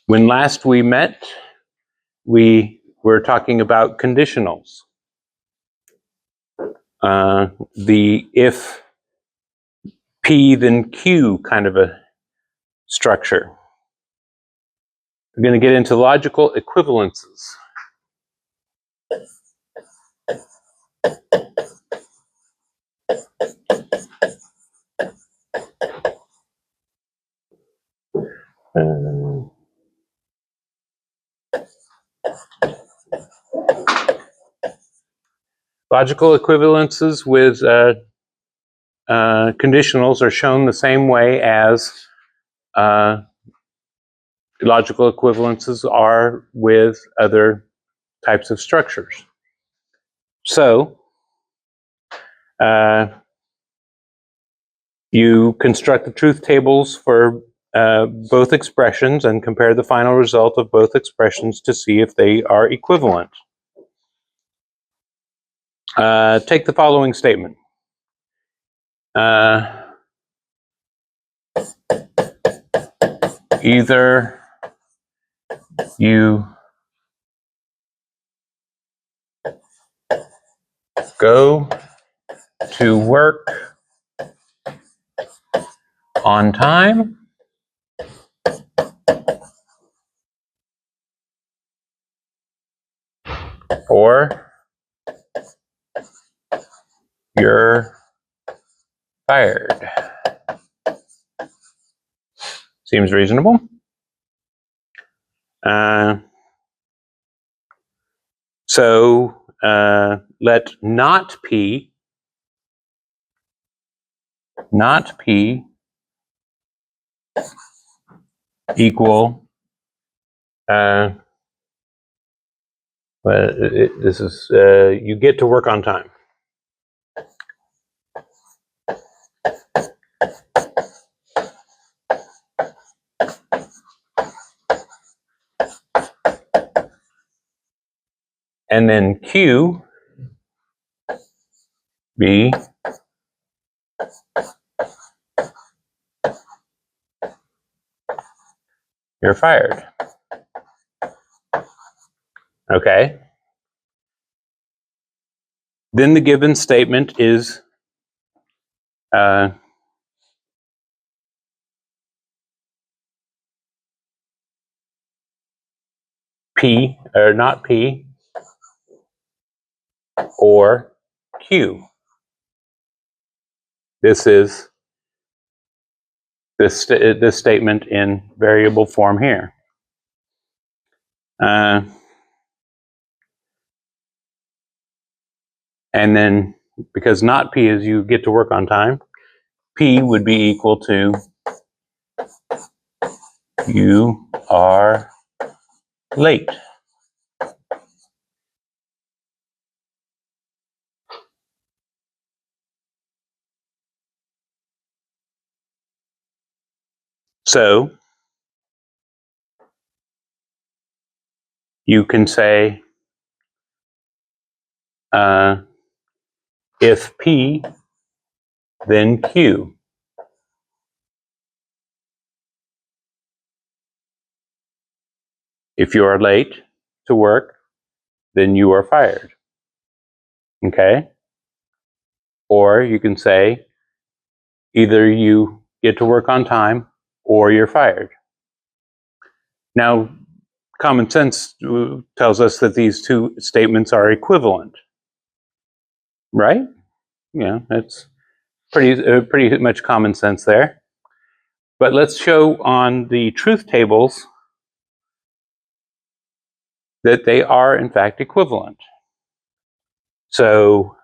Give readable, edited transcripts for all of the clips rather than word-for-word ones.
When last we met, we were talking about conditionals. The if P then Q kind of a structure. We're going to get into logical equivalences. Logical equivalences with conditionals are shown the same way as logical equivalences are with other types of structures. So, you construct the truth tables for both expressions and compare the final result of both expressions to see if they are equivalent. Take the following statement. Either you go to work on time or you're fired. Seems reasonable. So let not P equal this is you get to work on time. And then Q be you're fired. Okay. Then the given statement is P or not P or Q. This is this statement in variable form here. And then because not P is you get to work on time, P would be equal to you are late. So you can say if P, then Q. If you are late to work, then you are fired. Okay? Or you can say either you get to work on time or you're fired. Now, common sense tells us that these two statements are equivalent, right? Yeah, that's pretty much common sense there. But let's show on the truth tables that they are in fact equivalent. So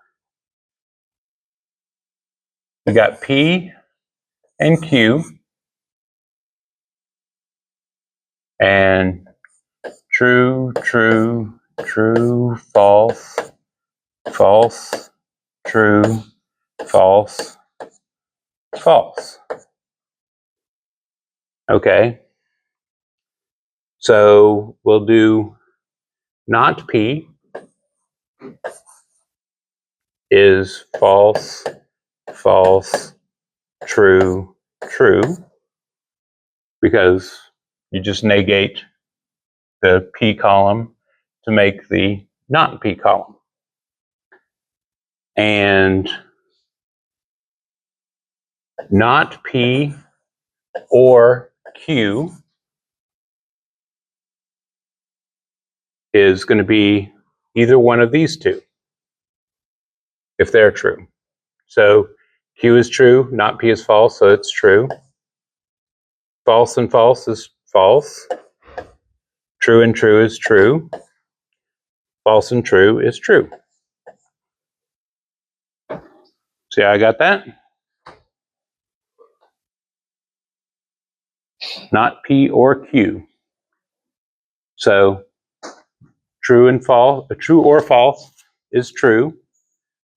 we got P and Q and true, true, true, false, false, true, false, false. Okay. So we'll do not P is false, false, true, true, because You just negate the P column to make the not P column. And not P or Q is going to be either one of these two, if they're true. So Q is true, not P is false, so it's true. False and false is false. True and true is true. False and true is true. See how I got that? Not P or Q. So true and false, true or false is true.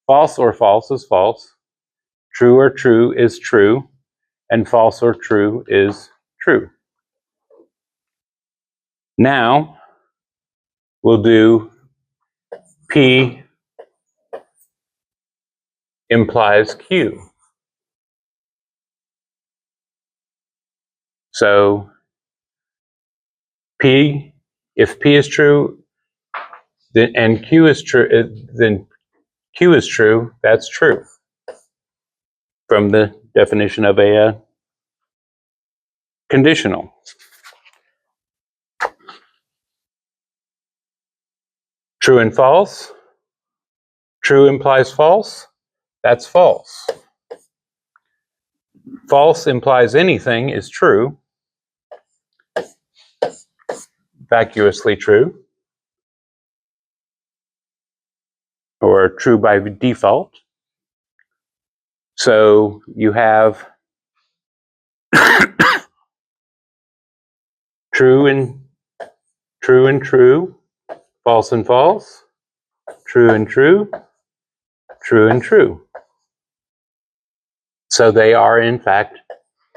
False or false is false. True or true is true. And false or true is true. Now we'll do P implies Q. So P, if P is true, then and Q is true, then Q is true. That's true from the definition of a conditional. True and false. True implies false. That's false. False implies anything is true. Vacuously true. Or true by default. So you have true and true, false and false, true and true, true and true. So they are in fact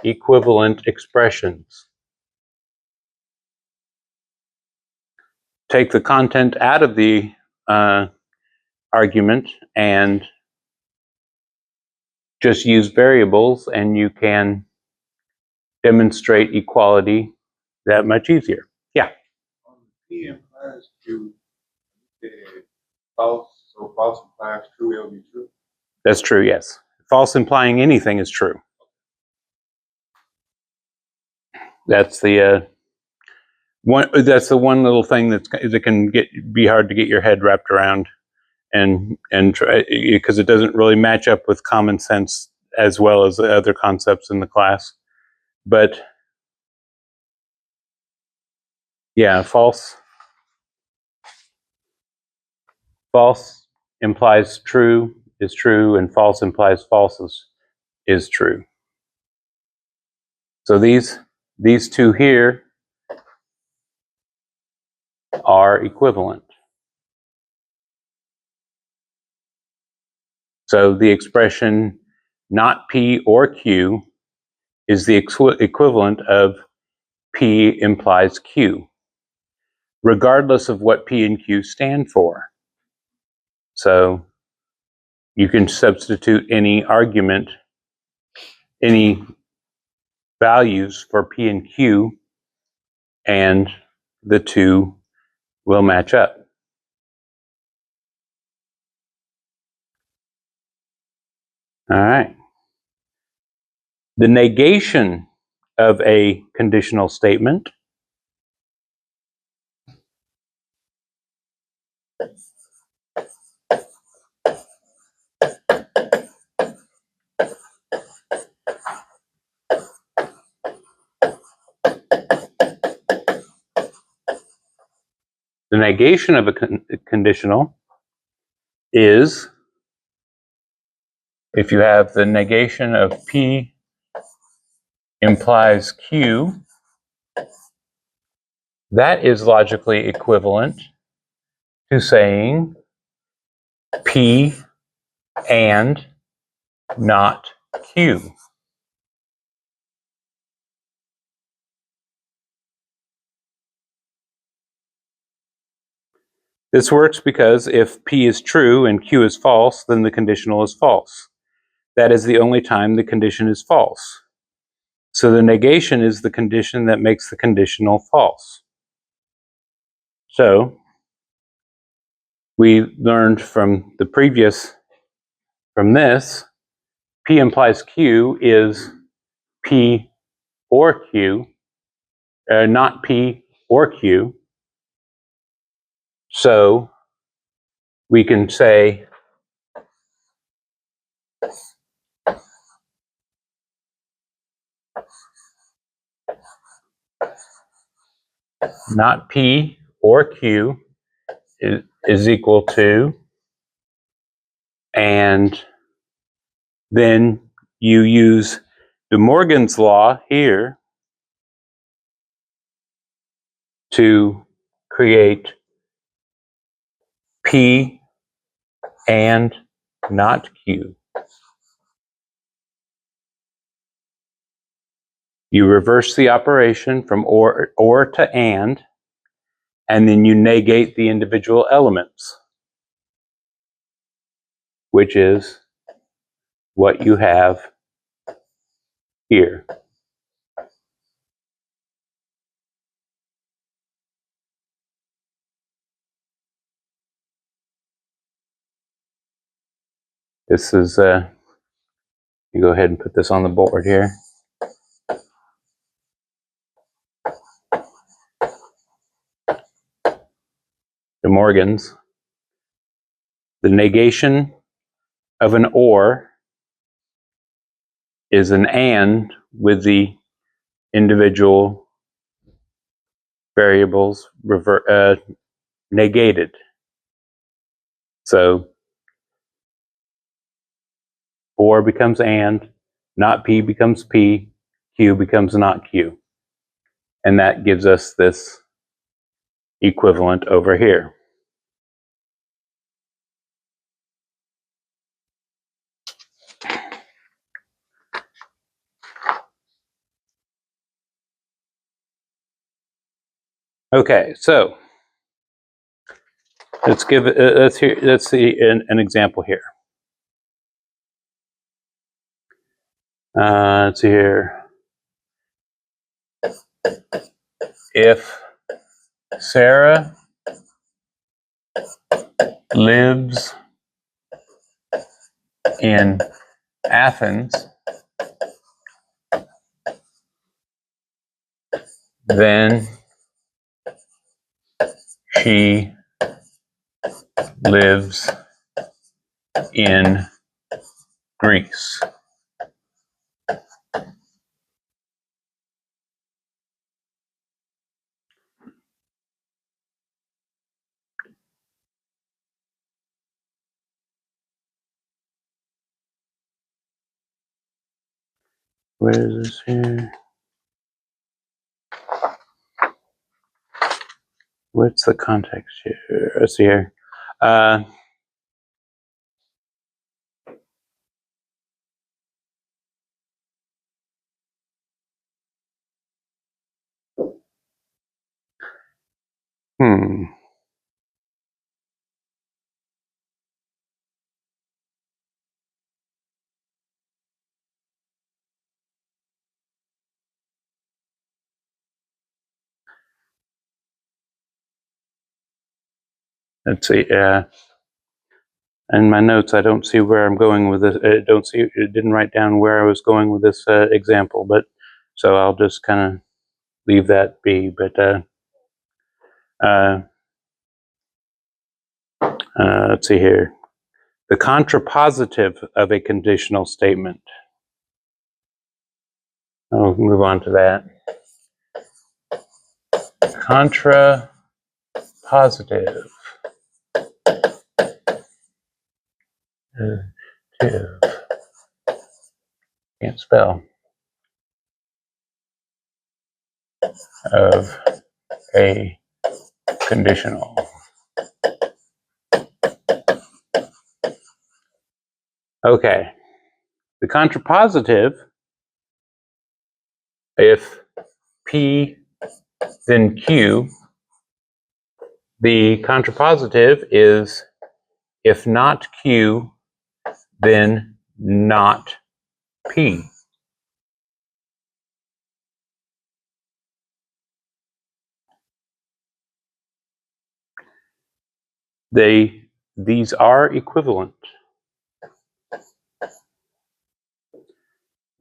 equivalent expressions. Take the content out of the argument and just use variables, and you can demonstrate equality that much easier. Yeah. P implies true. False, so false implies true, it'll be true. That's true, yes. False implying anything is true. That's the one. That's the one little thing that can be hard to get your head wrapped around, and try, because it doesn't really match up with common sense as well as the other concepts in the class. But yeah, false implies true is true, and false implies false is true. So these two here are equivalent. So the expression not P or Q is the equivalent of P implies Q, regardless of what P and Q stand for. So you can substitute any argument, any values for P and Q, and the two will match up. All right. The negation of a conditional statement the negation of a conditional is if you have the negation of P implies Q, that is logically equivalent to saying P and not Q. This works because if P is true and Q is false, then the conditional is false. That is the only time the condition is false. So the negation is the condition that makes the conditional false. So we learned from the previous, from this, P implies Q is P or Q, not P or Q. So we can say not P or Q is equal to, and then you use De Morgan's law here to create P and not Q. You reverse the operation from or to and then you negate the individual elements, which is what you have here. This is, you go ahead and put this on the board here. De Morgan's. The negation of an or is an and with the individual variables negated. So or becomes and, not P becomes P, Q becomes not Q. And that gives us this equivalent over here. Okay, so let's give let's see an example here. Let's see here. If Sarah lives in Athens, then she lives in Greece. What is this here? What's the context here? Let's see here. Let's see. In my notes, I don't see where I'm going with this. I don't see. It didn't write down where I was going with this example, but so I'll just kind of leave that be. But let's see here. The contrapositive of a conditional statement. I'll move on to that. Contrapositive. Can't spell. Of a conditional. Okay. The contrapositive, if P then Q, the contrapositive is if not Q, then not P. these are equivalent.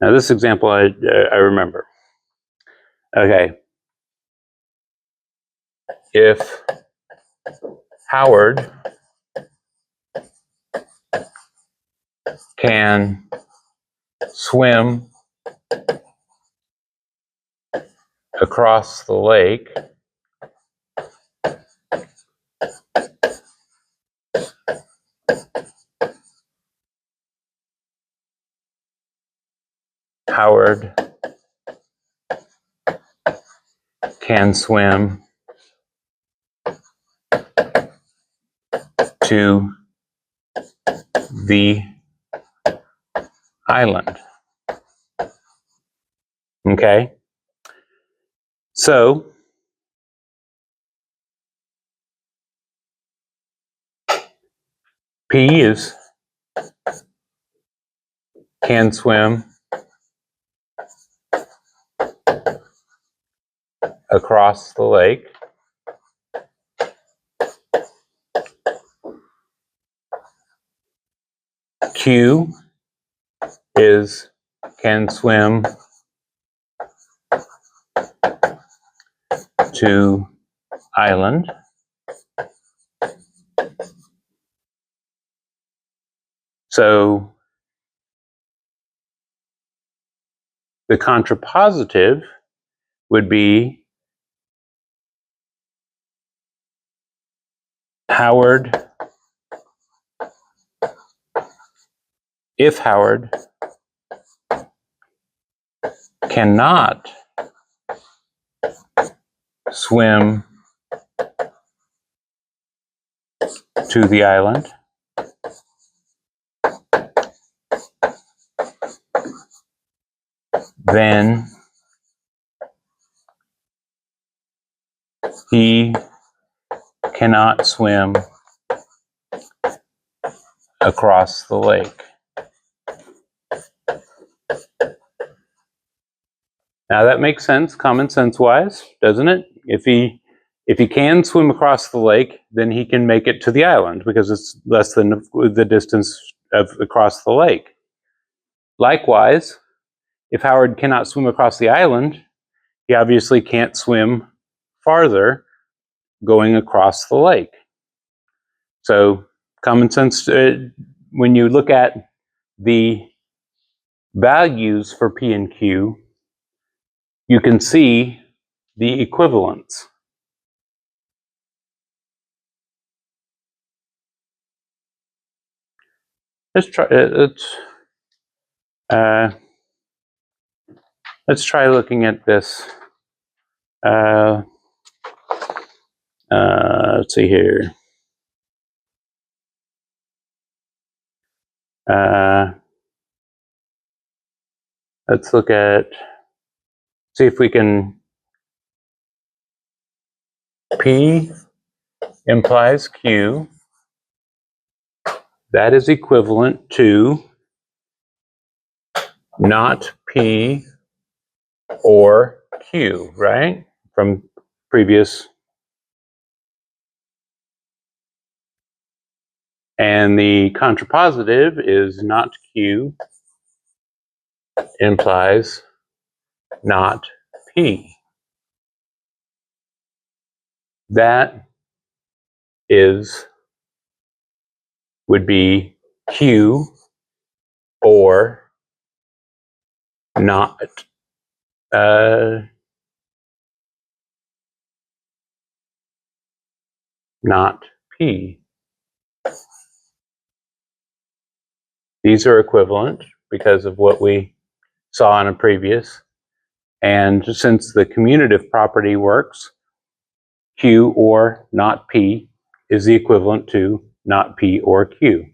Now this example I remember. Okay. If Howard can swim across the lake, Howard can swim to the island. Okay? So, P is can swim across the lake. Q is can swim to island. So the contrapositive would be Howard, if Howard cannot swim to the island, then he cannot swim across the lake. Now that makes sense, common sense wise, doesn't it? If he can swim across the lake, then he can make it to the island because it's less than the distance of across the lake. Likewise, if Howard cannot swim across the island, he obviously can't swim farther going across the lake. So common sense, when you look at the values for P and Q, you can see the equivalence. Let's try looking at this. Let's see here. Let's look at, see if we can, P implies Q. That is equivalent to not P or Q, right? From previous. And the contrapositive is not Q implies not P. That would be Q or not not P. These are equivalent because of what we saw in a previous. And since the commutative property works, Q or not P is the equivalent to not P or Q.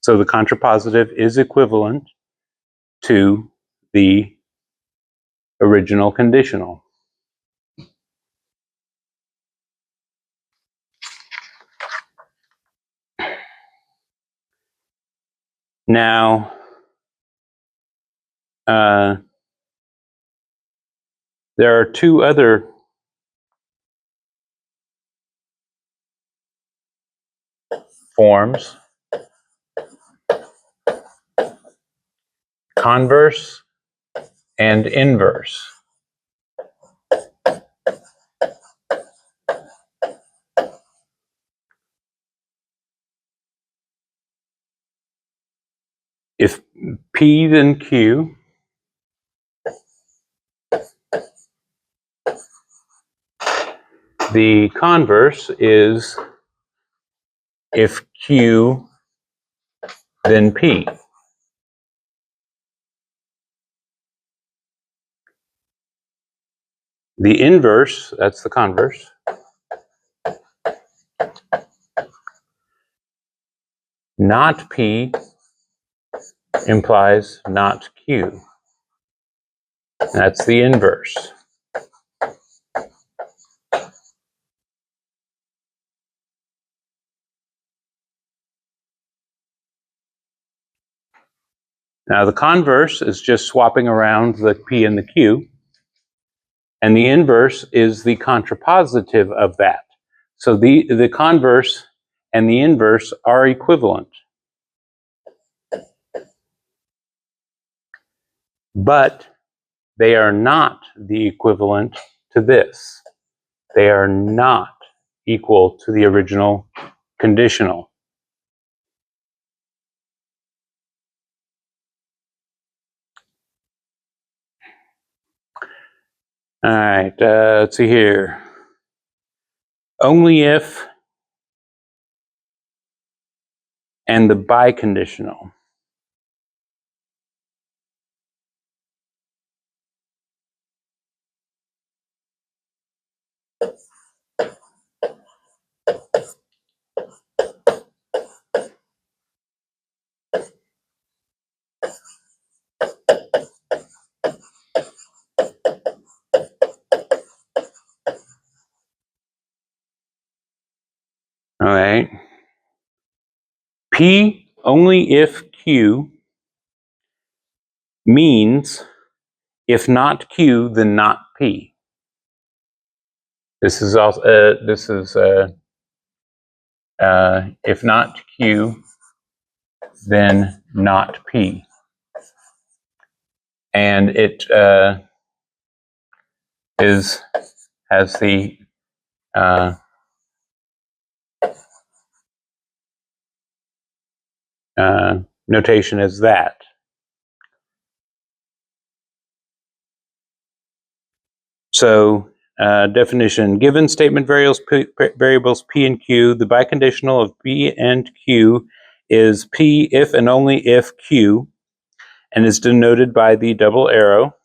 So the contrapositive is equivalent to the original conditional. Now, There are two other forms, converse and inverse. If P then Q, the converse is if Q then P. The inverse, that's the converse, not P implies not Q. That's the inverse. Now the converse is just swapping around the P and the Q, and the inverse is the contrapositive of that. So the converse and the inverse are equivalent. But they are not the equivalent to this. They are not equal to the original conditional. All right, let's see here. Only if and the biconditional. All right. P only if Q means if not Q, then not P. This is also if not Q, then not P, and it has the notation as that. So definition: given statement variables P and Q, the biconditional of P and Q is P if and only if Q, and is denoted by the double arrow.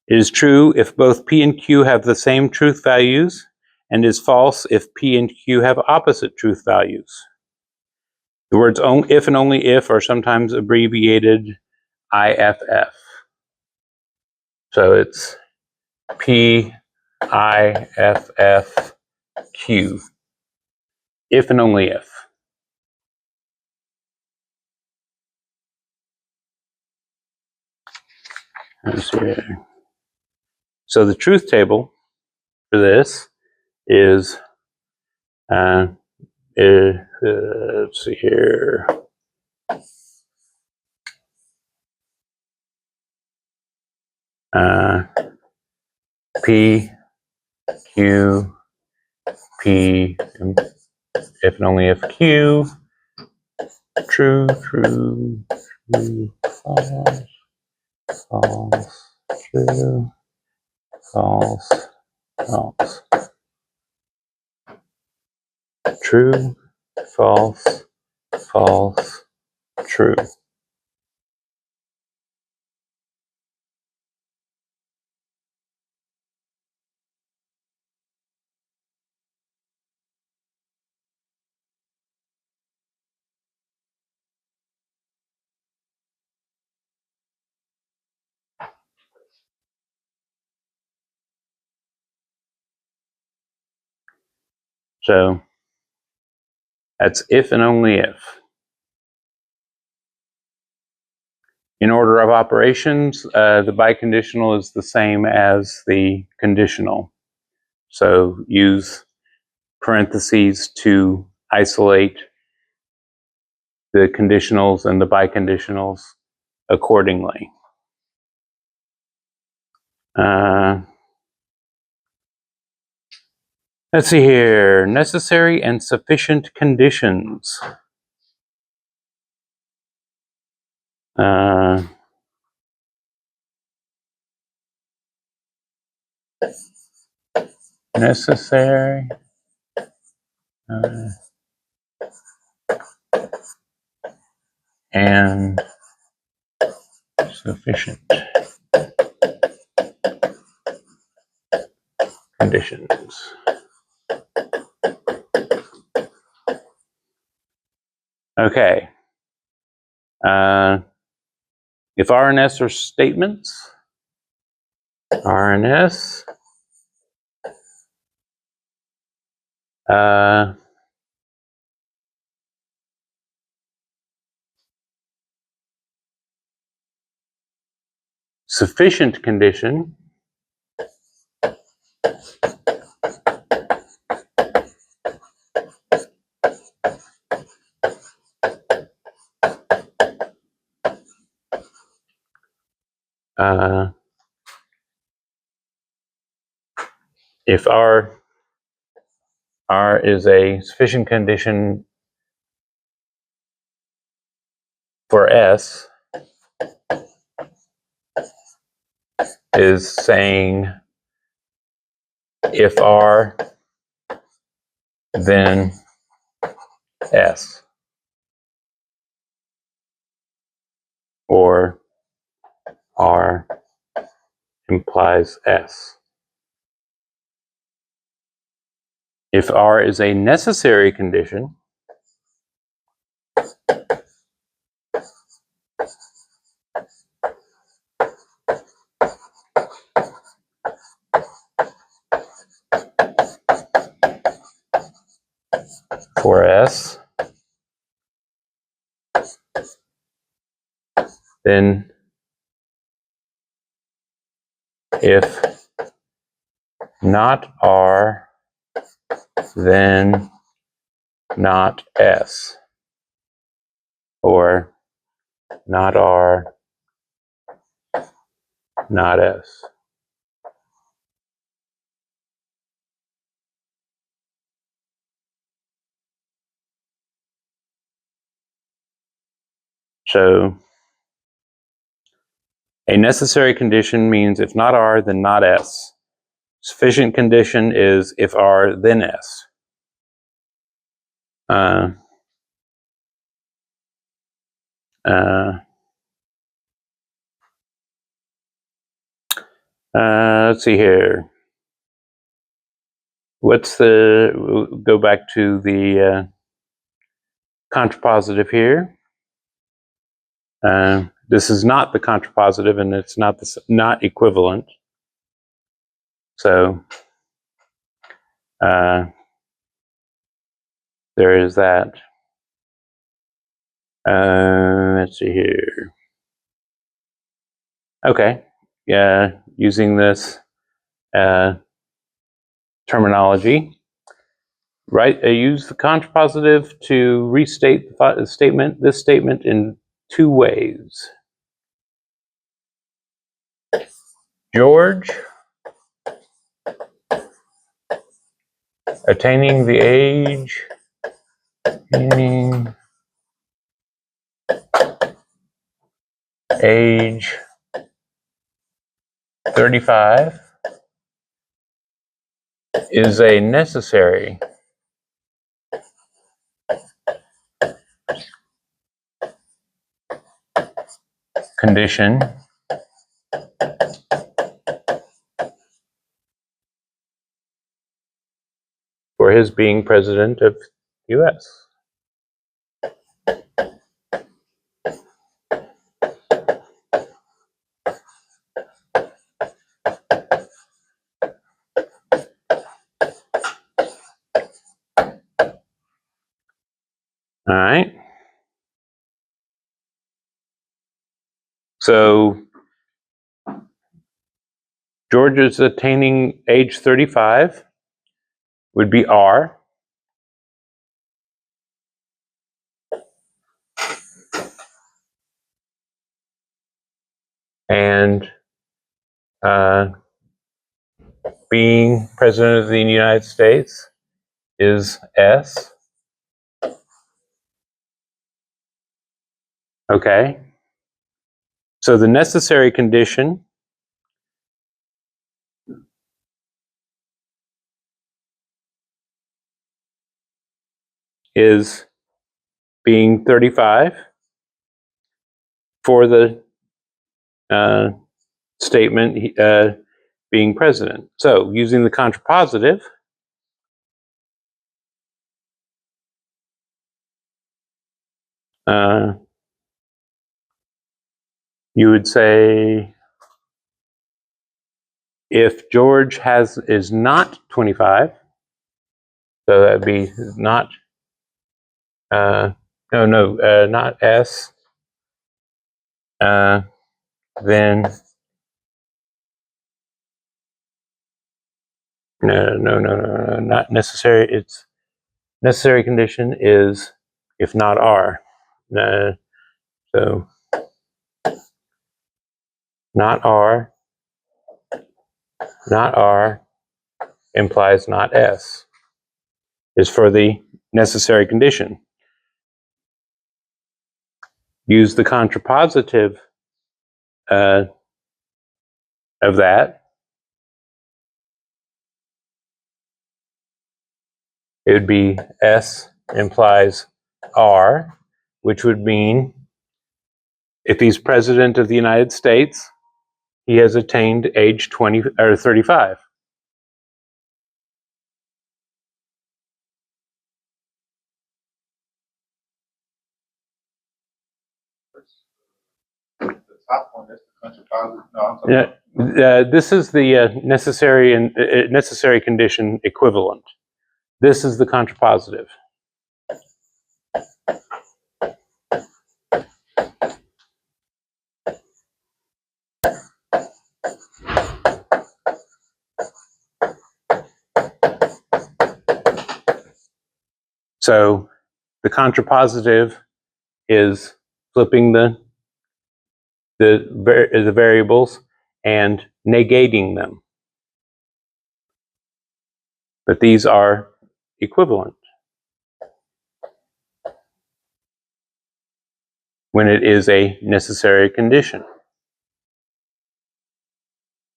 It is true if both P and Q have the same truth values, and is false if P and Q have opposite truth values. The words if and only if are sometimes abbreviated IFF. So it's P, IFF, Q. If and only if. Let's see here. So the truth table for this is, let's see here. P, Q, P, if and only if Q, true, true, true, false, false, true, false, false, true, false, false, true. So that's if and only if. In order of operations, the biconditional is the same as the conditional. So use parentheses to isolate the conditionals and the biconditionals accordingly. Let's see here. Necessary and sufficient conditions. Necessary and sufficient conditions. Okay. If R and S are statements, R and S, sufficient condition if R is a sufficient condition for S, is saying if R, then S, or R implies S. If R is a necessary condition, for S, then if not R, then not S, or not R, not S. So a necessary condition means if not R, then not S. Sufficient condition is if R, then S. Let's see here. We'll go back to the contrapositive here. This is not the contrapositive, and it's not equivalent. So there is that. Let's see here. Okay, yeah, using this terminology, right? Use the contrapositive to restate this statement in two ways. George, attaining the age, age 35, is a necessary condition for his being president of the U.S. All right. So George is attaining age 35 would be R. And being President of the United States is S. Okay. So the necessary condition is being 35 for the statement being president. So using the contrapositive, you would say if George is not 25, so that'd be not not S, then no, not necessary. It's necessary condition is if not R. So not R implies not S is for the necessary condition. Use the contrapositive of that. It would be S implies R, which would mean if he's president of the United States, he has attained age 20 or 35. The top one is the country positive. No, I'm talking about This is the necessary condition equivalent. This is the contrapositive. So the contrapositive is flipping the variables and negating them. But these are equivalent when it is a necessary condition.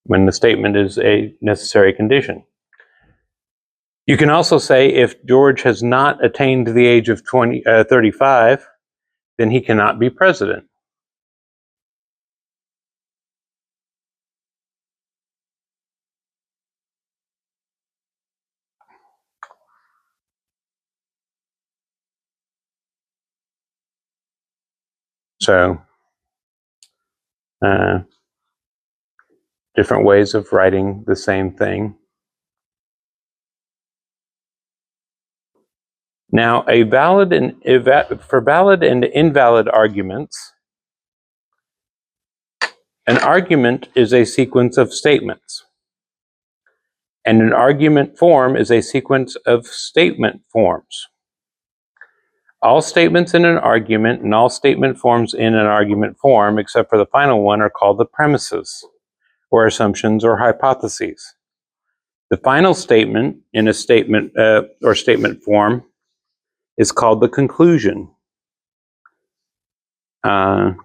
When the statement is a necessary condition. You can also say if George has not attained the age of 35, then he cannot be president. So, different ways of writing the same thing. Now, for valid and invalid arguments, an argument is a sequence of statements, and an argument form is a sequence of statement forms. All statements in an argument and all statement forms in an argument form, except for the final one, are called the premises, or assumptions, or hypotheses. The final statement in a statement or statement form is called the conclusion. To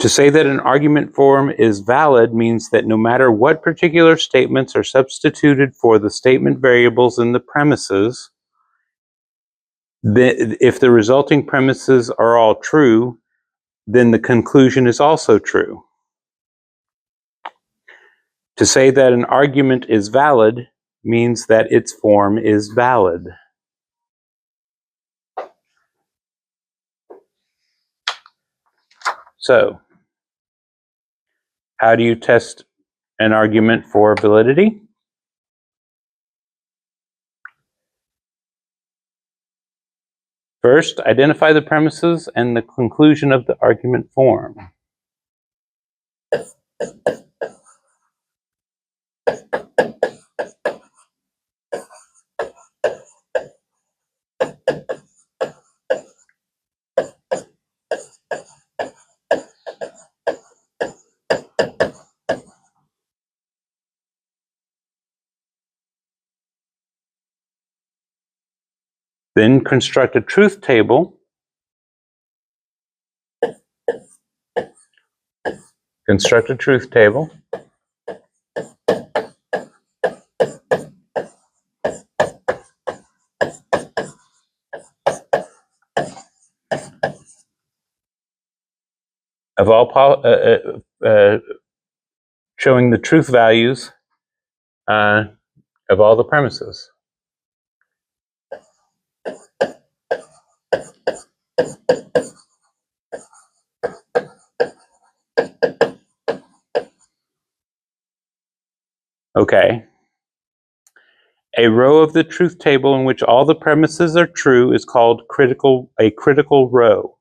say that an argument form is valid means that no matter what particular statements are substituted for the statement variables in the premises, if the resulting premises are all true, then the conclusion is also true. To say that an argument is valid means that its form is valid. So, how do you test an argument for validity? First, identify the premises and the conclusion of the argument form. Then construct a truth table. Construct a truth table. Of all showing the truth values of all the premises. Okay. A row of the truth table in which all the premises are true is called a critical row.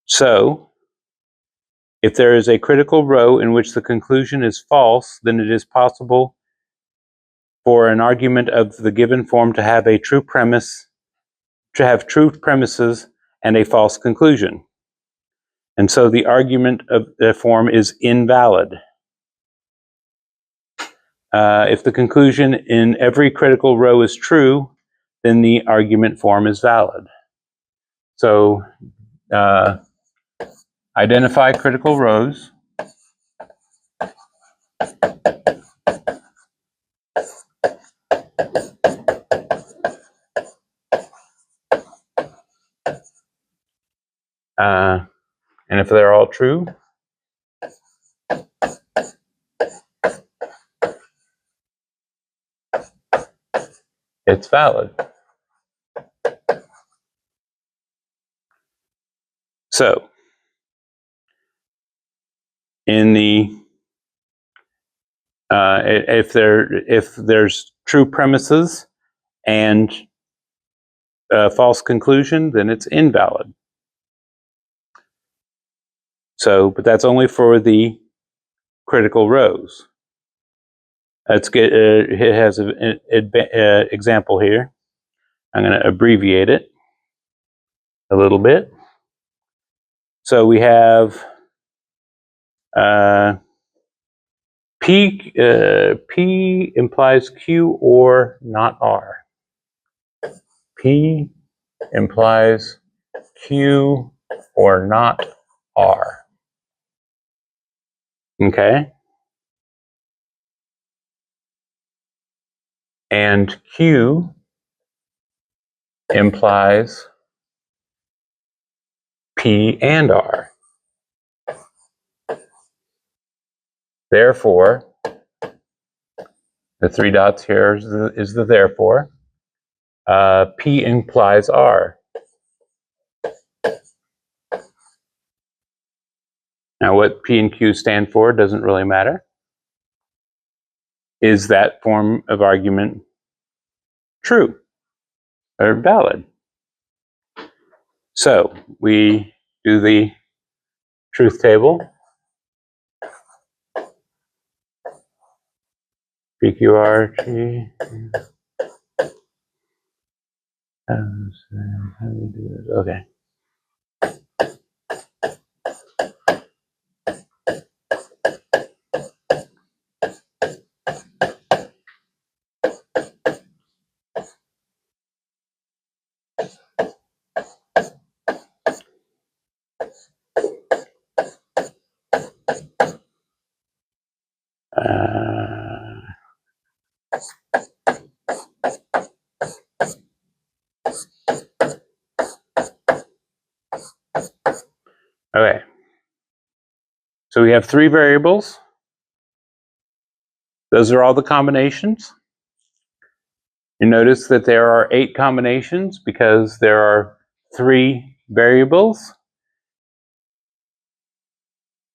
So, if there is a critical row in which the conclusion is false, then it is possible for an argument of the given form to have true premises and a false conclusion. And so the argument of the form is invalid. If the conclusion in every critical row is true, then the argument form is valid. So identify critical rows. And if they're all true, it's valid. So, in the if there's true premises and a false conclusion, then it's invalid. So, but that's only for the critical rows. Let's get it has an example here. I'm going to abbreviate it a little bit. So we have P implies Q or not R. P implies Q or not R. Okay? And Q implies P and R. Therefore, the three dots here is the therefore. P implies R. Now, what P and Q stand for doesn't really matter. Is that form of argument true or valid? So we do the truth table. PQRT. How do we do this? Okay. Okay. So we have three variables. Those are all the combinations. You notice that there are 8 combinations because there are 3 variables.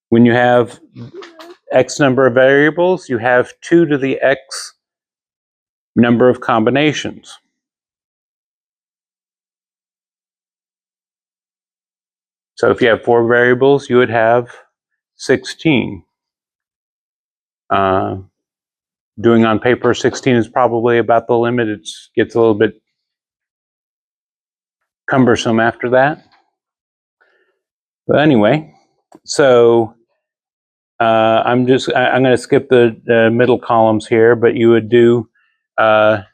When you have X number of variables, you have 2 to the X number of combinations. So if you have 4 variables, you would have 16. Doing on paper, 16 is probably about the limit. It gets a little bit cumbersome after that. But anyway, so I'm going to skip the middle columns here, but you would do not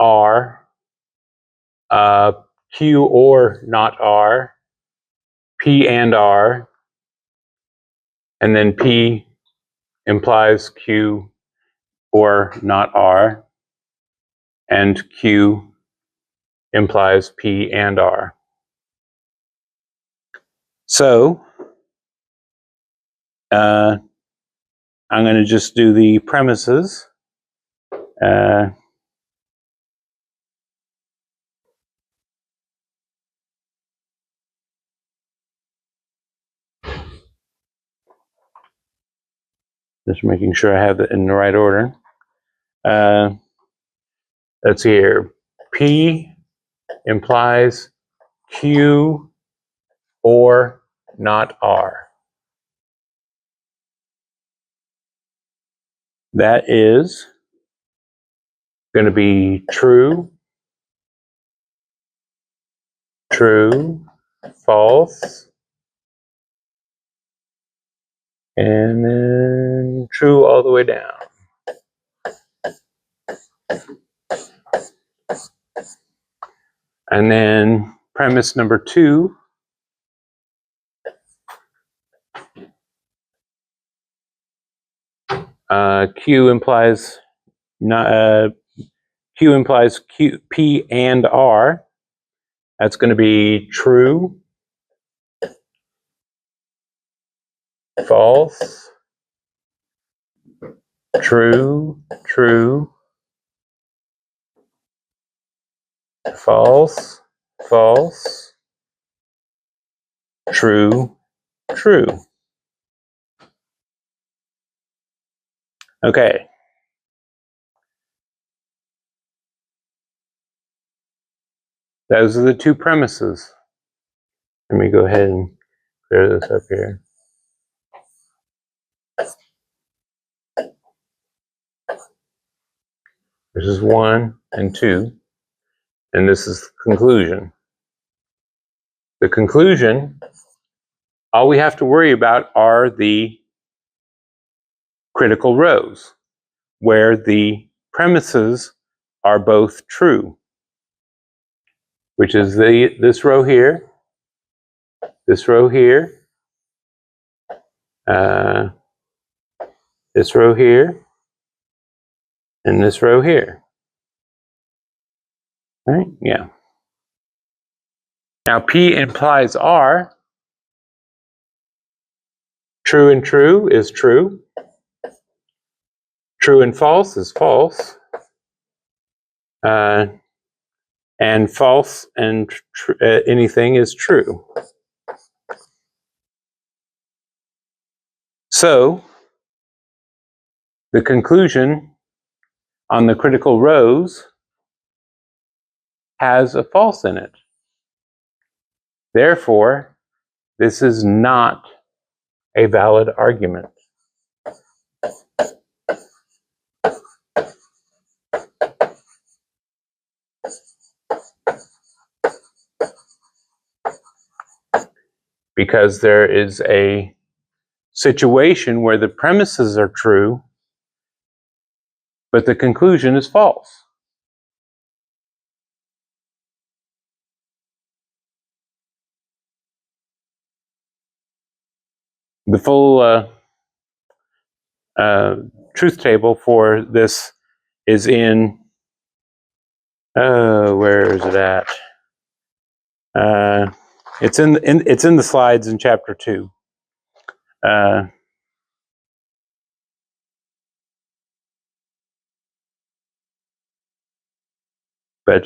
R, Q or not R, P and R, and then P implies Q or not R, and Q implies P and R. So I'm going to just do the premises. Just making sure I have it in the right order. Let's see here. P implies Q or not R. That is going to be true, true, false, and then true all the way down. And then premise number 2, Q implies Q, P and R. That's going to be true, false, true, true, false, false, true, true. Okay. Those are the 2 premises. Let me go ahead and clear this up here. This is 1 and 2, and this is the conclusion. The conclusion, all we have to worry about are the critical rows, where the premises are both true, which is this row here, this row here, this row here, and this row here. Right? Yeah. Now P implies R. True and true is true. True and false is false. And false and anything is true. So the conclusion on the critical rows has a false in it. Therefore, this is not a valid argument. Because there is a situation where the premises are true, but the conclusion is false. The full truth table for this is in, where is it at? It's in the slides in chapter 2. But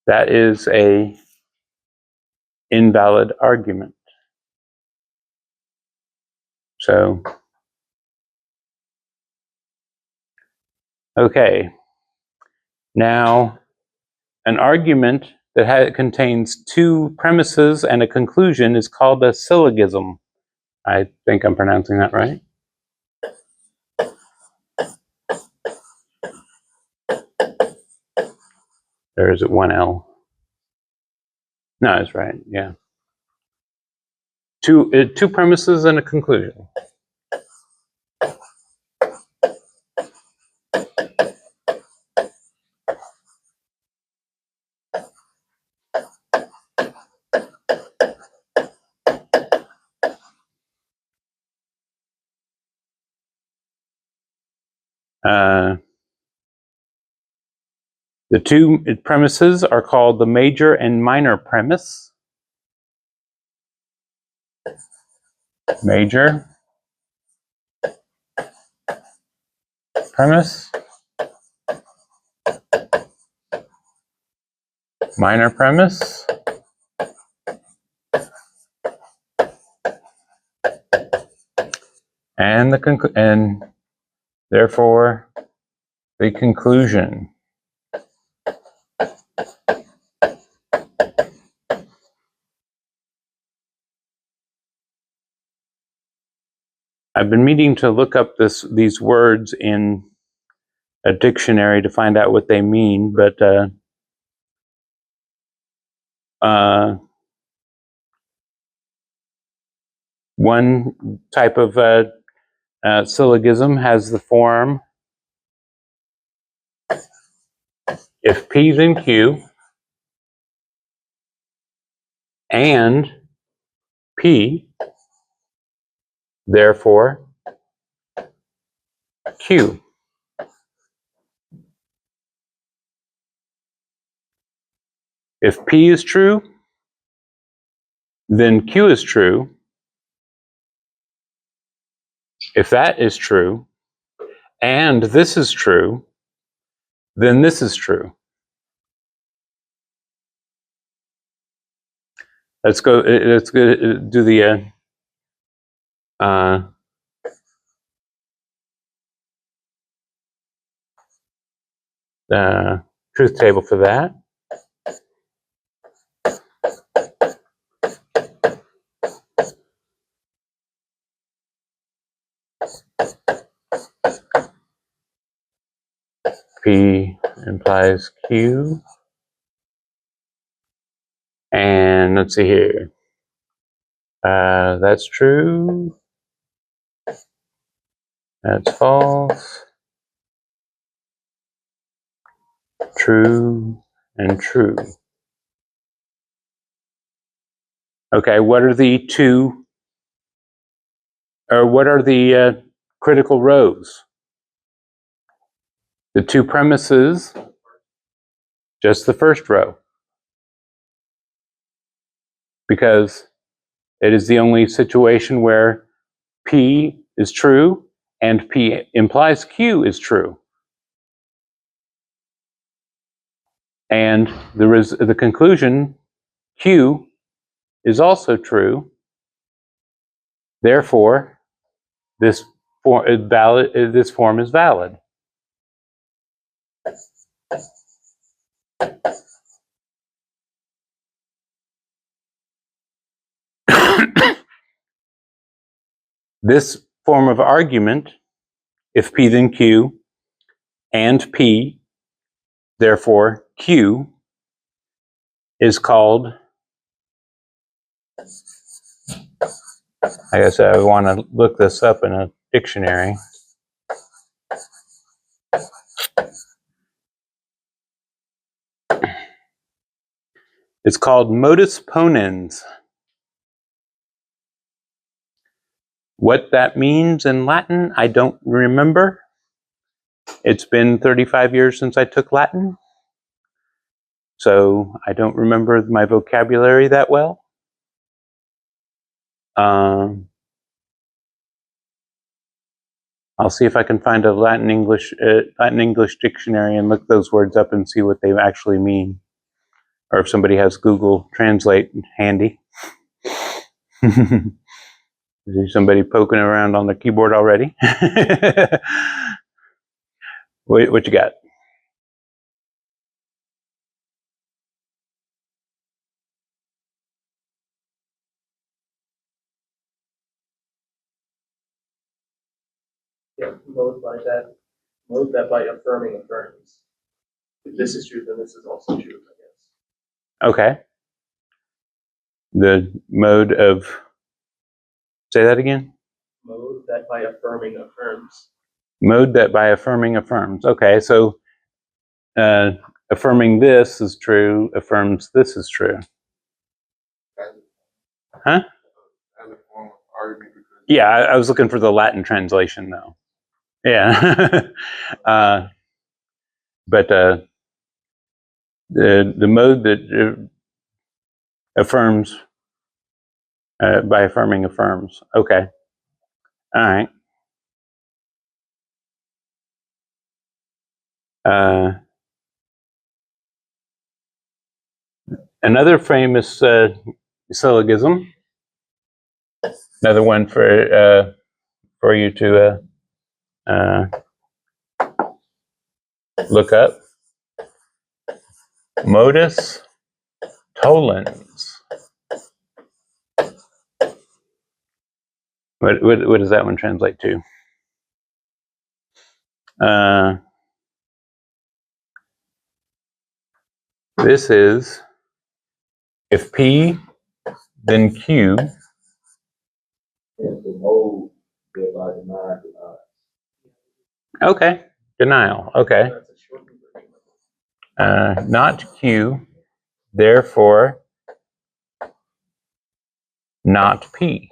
that is a invalid argument. So Okay. Now, an argument that contains two premises and a conclusion is called a syllogism. I think I'm pronouncing that right. There is it one L. No, that's right. Yeah. Two premises and a conclusion. The two premises are called the major and minor premise. Major premise, minor premise, and and therefore the conclusion. I've been meaning to look up these words in a dictionary to find out what they mean, but one type of syllogism has the form: if P then Q and P, therefore Q. If P is true, then Q is true. If that is true, and this is true, then this is true. Let's go do the truth table for that. P implies Q. And let's see here. That's true. That's false. True and true. Okay, what are the critical rows? The two premises, just the first row. Because it is the only situation where P is true and P implies Q is true. And the conclusion, Q is also true. Therefore, this form is valid. This form of argument, if P then Q, and P, therefore Q, is called, I guess I want to look this up in a dictionary. It's called modus ponens. What that means in Latin, I don't remember. It's been 35 years since I took Latin, so I don't remember my vocabulary that well. I'll see if I can find a Latin English dictionary and look those words up and see what they actually mean, or if somebody has Google Translate handy. Is somebody poking around on the keyboard already? What you got? Yeah, mode that by affirming affirms. If this is true, then this is also true, I guess. Okay. The mode of, say that again? Mode that by affirming affirms. Mode that by affirming affirms. Okay, so affirming this is true, affirms this is true. Huh? As a form of argument. Yeah, I was looking for the Latin translation though. Yeah. But the mode that affirms by affirming affirms. Okay. All right. Another famous syllogism. Another one for you to look up. Modus tollens. What does that one translate to? This is if P, then Q. Okay, denial. Okay. That's a shortened version. Not Q, therefore not P.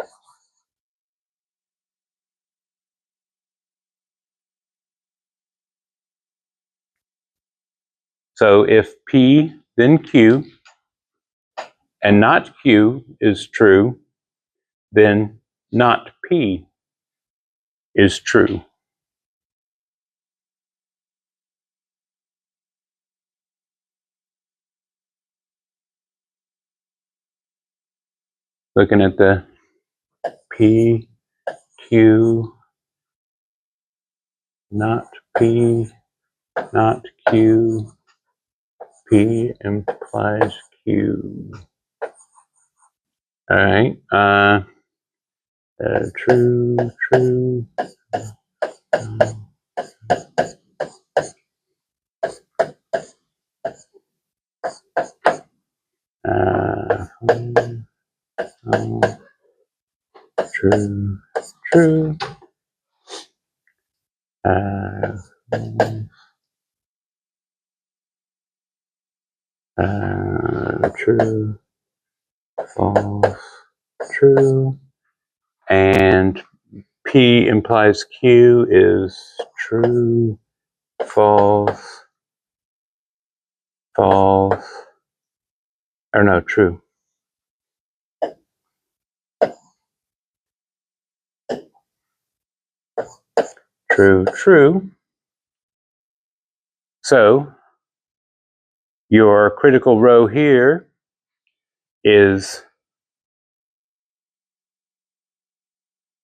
So if P, then Q, and not Q is true, then not P is true. Looking at the P, Q, not P, not Q, P implies Q. All right. True, true. True, true. True, false, true. And P implies Q is true, false, false, or no, true. True, true. So your critical row here is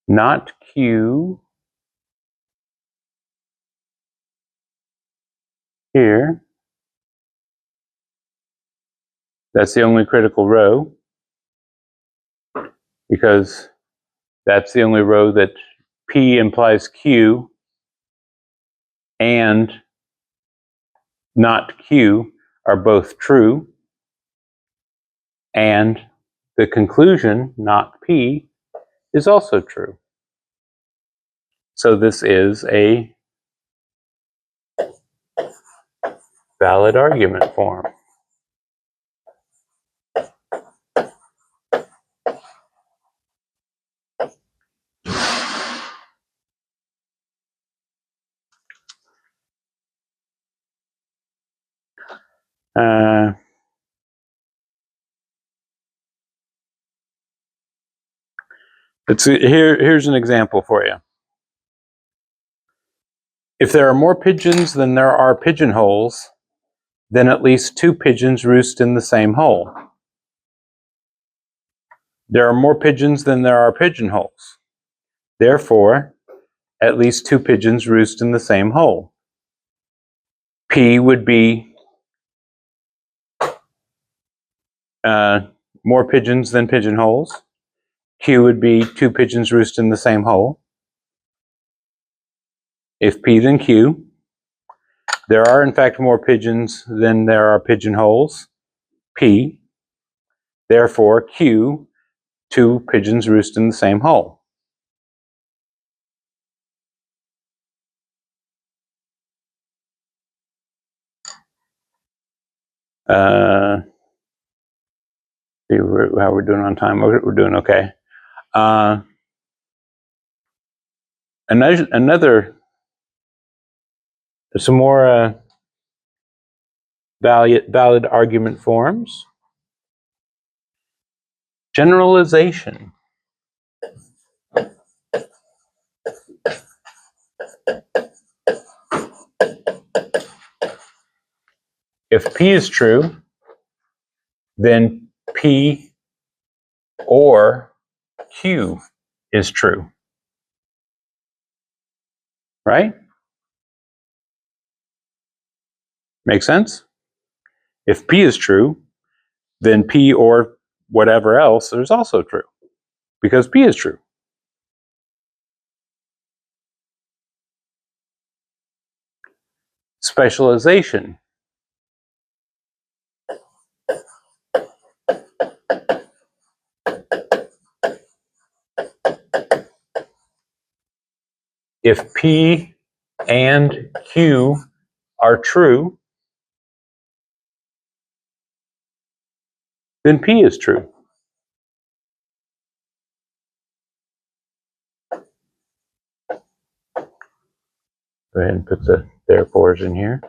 not Q here. That's the only critical row because that's the only row that P implies Q and not Q are both true. And the conclusion, not P, is also true. So this is a valid argument form. Here's an example for you. If there are more pigeons than there are pigeonholes, then at least 2 pigeons roost in the same hole. There are more pigeons than there are pigeonholes. Therefore, at least 2 pigeons roost in the same hole. P would be more pigeons than pigeonholes. Q would be 2 pigeons roost in the same hole. If P then Q, there are in fact more pigeons than there are pigeonholes. P, therefore Q, 2 pigeons roost in the same hole. See how we're doing on time. We're doing okay. Some more valid argument forms. Generalization. If P is true, then P or Q is true. Right? Make sense? If P is true, then P or whatever else is also true, because P is true. Specialization. If P and Q are true, then P is true. Go ahead and put the therefores in here.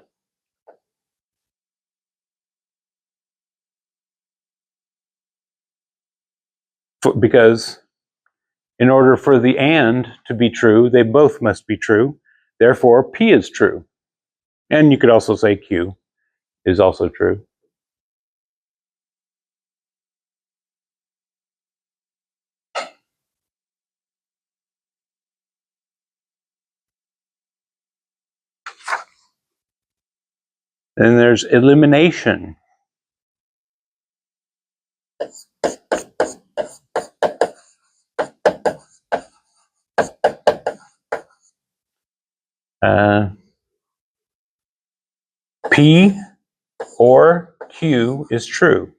Because in order for the and to be true, they both must be true. Therefore, P is true. And you could also say Q is also true. Then there's elimination. P or Q is true.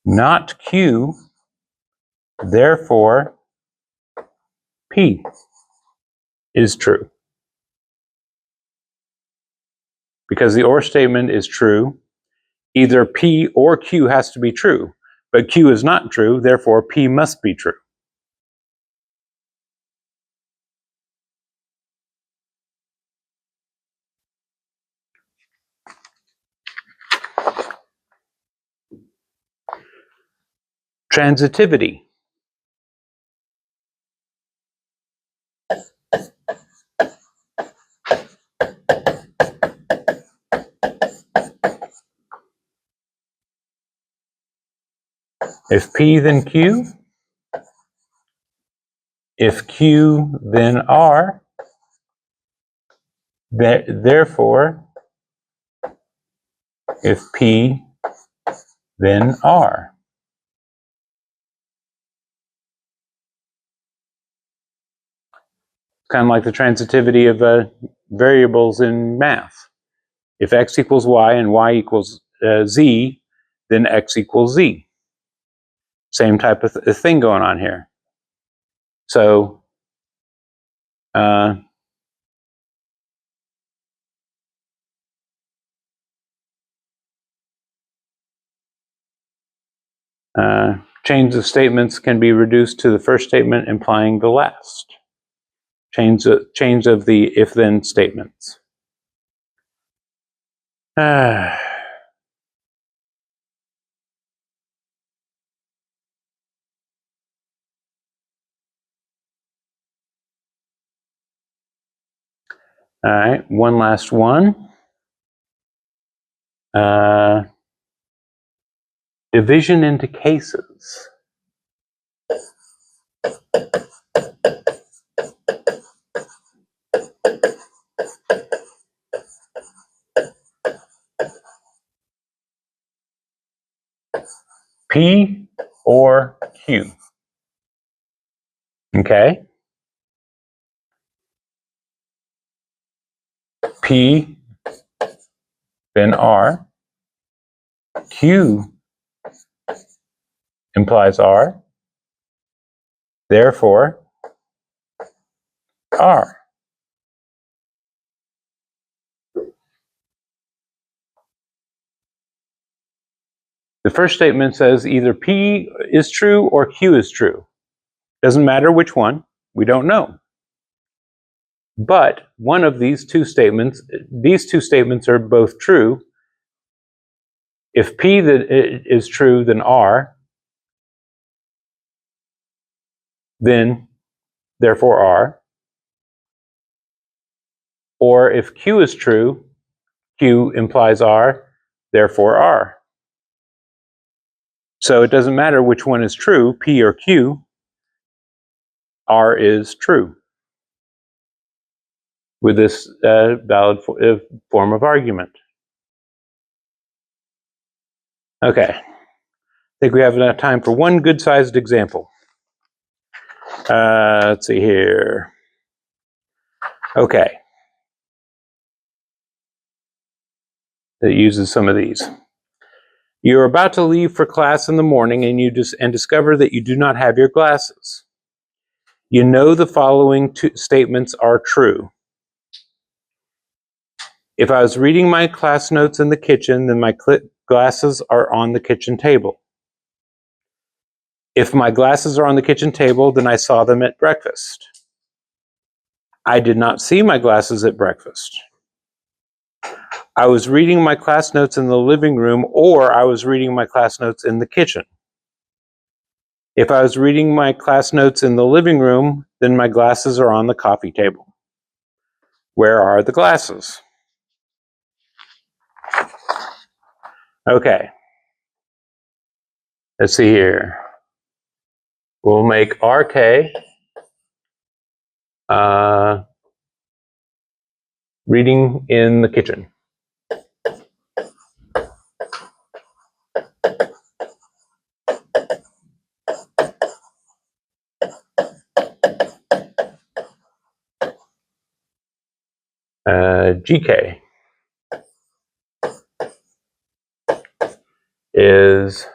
Not Q, therefore P is true. Because the or statement is true, either P or Q has to be true, but Q is not true, therefore P must be true. Transitivity. If P then Q, if Q then R, therefore if P then R. Kind of like the transitivity of variables in math. If x equals y and y equals z, then x equals z. Same type of thing going on here. So chains of statements can be reduced to the first statement implying the last. Chains of the if-then statements. All right, one last one. Division into cases. P or Q. Okay? P, then R. Q implies R. Therefore, R. The first statement says either P is true or Q is true. Doesn't matter which one, we don't know. But one of these two statements are both true. If P is true, then R, then therefore R. Or if Q is true, Q implies R, therefore R. So it doesn't matter which one is true, P or Q, R is true with this valid form of argument. Okay, I think we have enough time for one good-sized example. Let's see here. Okay. It uses some of these. You're about to leave for class in the morning and discover that you do not have your glasses. You know the following two statements are true. If I was reading my class notes in the kitchen, then my glasses are on the kitchen table. If my glasses are on the kitchen table, then I saw them at breakfast. I did not see my glasses at breakfast. I was reading my class notes in the living room, or I was reading my class notes in the kitchen. If I was reading my class notes in the living room, then my glasses are on the coffee table. Where are the glasses? Okay. Let's see here. We'll make RK reading in the kitchen. GK is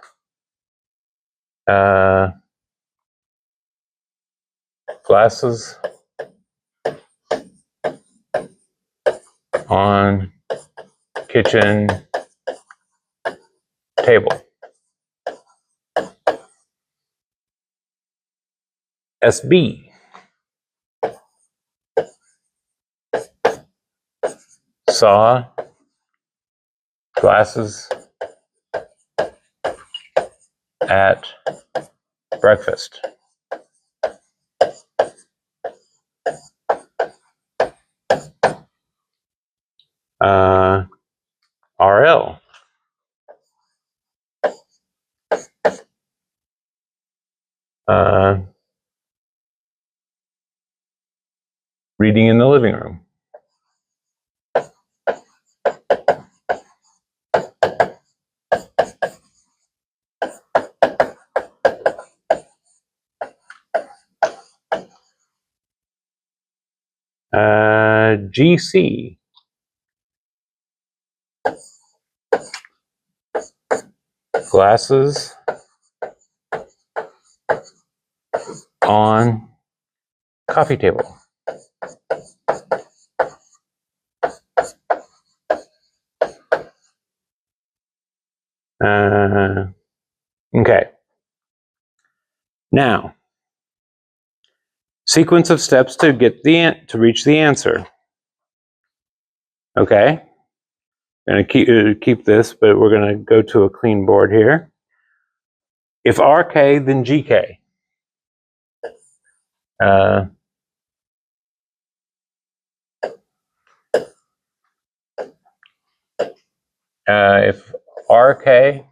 glasses on kitchen table. SB saw glasses at breakfast. RL reading in the living room. GC glasses on coffee table. Okay. Now, sequence of steps to reach the answer. Okay. Going to keep this, but we're going to go to a clean board here. If RK, then GK. If RK,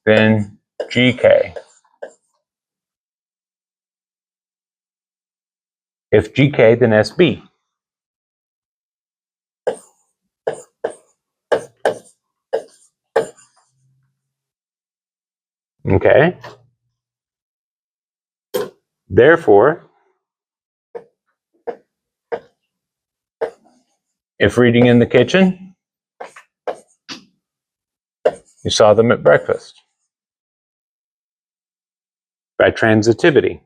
then GK. If GK, then SB. Okay. Therefore, if reading in the kitchen, you saw them at breakfast. By transitivity.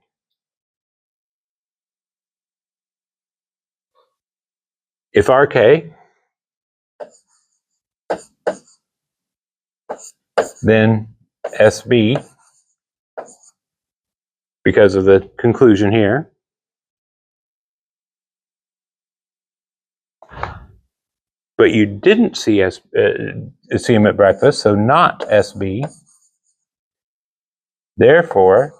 If RK, then SB, because of the conclusion here. But you didn't see him at breakfast, so not SB. Therefore,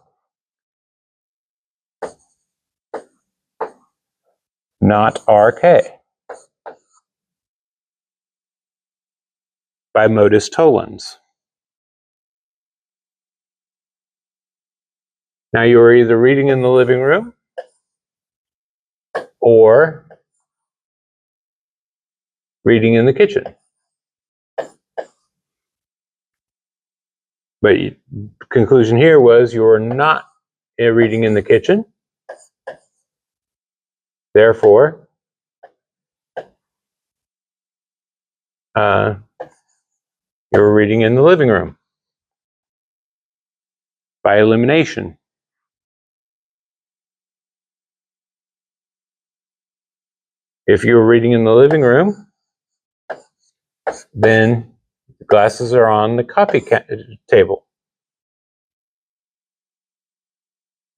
not RK. By modus tollens. Now you are either reading in the living room or reading in the kitchen. But conclusion here was you're not reading in the kitchen. Therefore, you're reading in the living room. By elimination. If you're reading in the living room, then the glasses are on the coffee table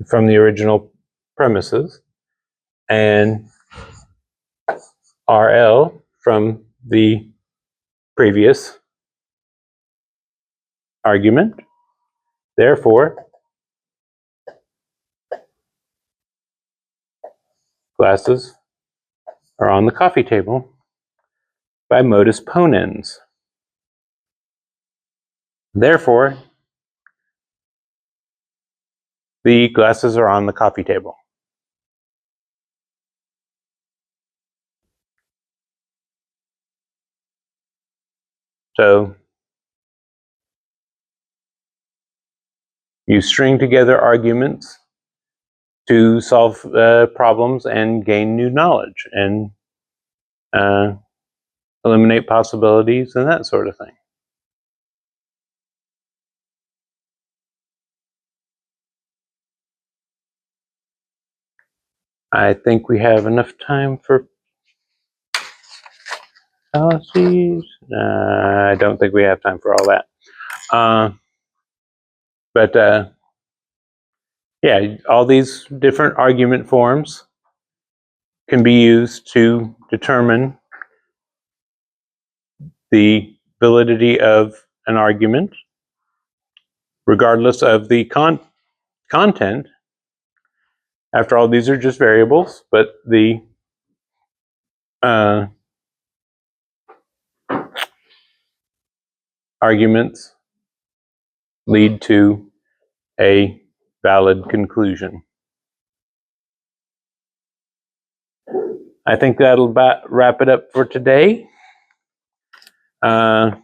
from the original premises, and RL from the previous argument. Therefore, glasses are on the coffee table by modus ponens. Therefore, the glasses are on the coffee table. So you string together arguments to solve problems and gain new knowledge and eliminate possibilities and that sort of thing. I think we have enough time for fallacies. I don't think we have time for all that. But yeah, all these different argument forms can be used to determine the validity of an argument, regardless of the content. After all, these are just variables, but the arguments lead to a valid conclusion. I think that'll wrap it up for today. We'll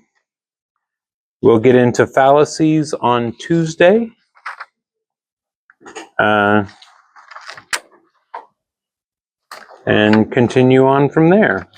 get into fallacies on Tuesday. And continue on from there.